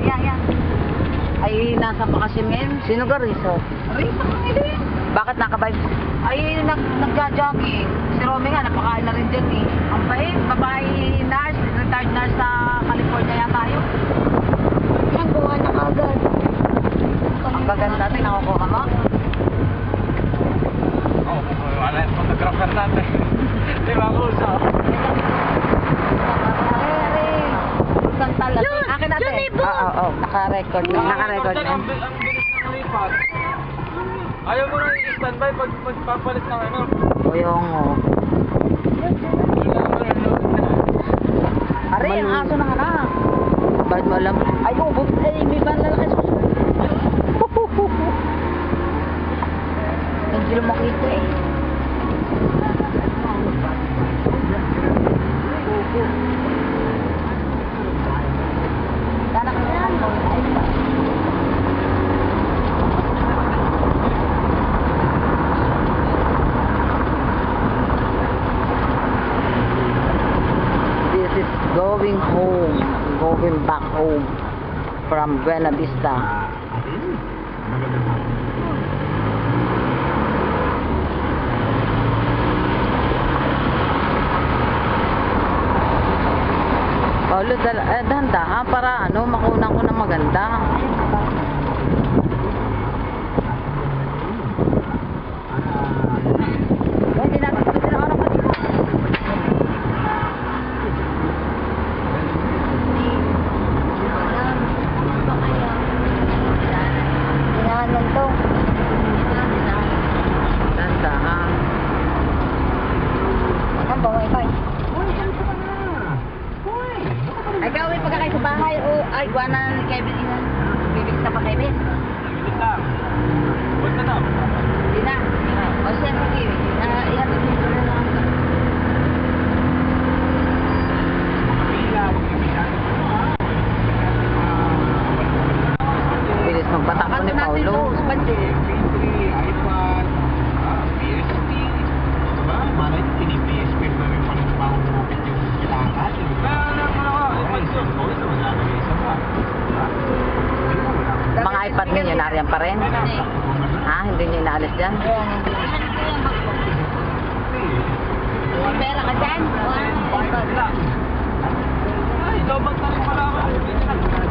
Yan. Ay, nasa bakasyon ngayon. Sino ka, Rizzo? Rito kami din. Bakit naka-vibes? Ay, nagja-jogging. Si Romy nga, napakain na rin dyan eh. Ang bait, babae nurse, retired nurse sa California yata yun. Nagawa na agad. Ang gaganda natin, nakukuha mo. Oh, wala yung photographer natin. Di ba, Kusa? Kanta lang. Yun! Akin natin. Yun, Ibo! Oo, naka-record na. Naka-record na. Ang bilis ng lipat. Ayaw mo na i-standby pag magpapalit ng ano. O yung... Ari, ang aso ng anak. Bakit mo alam? Ay, ubos. Ay, may ban lalaki. Hindi lumaki ito eh. Tanak na yan. This is going home. Going back home from Buena Vista. Paulo, dahan-dahan para ano, makunan ko na maganda. Hindi natin ito sinakaroon ka dito. Ginahanan to. Dahan-dahan. Ang baway pa. Ay, gawin pagka kayo sa bahay o ay, guwan na ni Kevin ina. Bibig ka pa, Kevin. Bilis lang. Huwag na daw. Hindi na. O siya, sige. Ihatid mo ito na lang. Bilis magpatakbo ni Paulo. iPad, PSP. Diba? Malay, PSP na rin pala na mahulupit yung kailangan. Alam mo na ako, iPad yun. O, isa mo na isa pa. Mga iPad ninyo, nariyan pa rin? Ha? Hindi nyo inaalis dyan? May pera ka dyan? Ay, lobang na rin pala ako. Hindi na.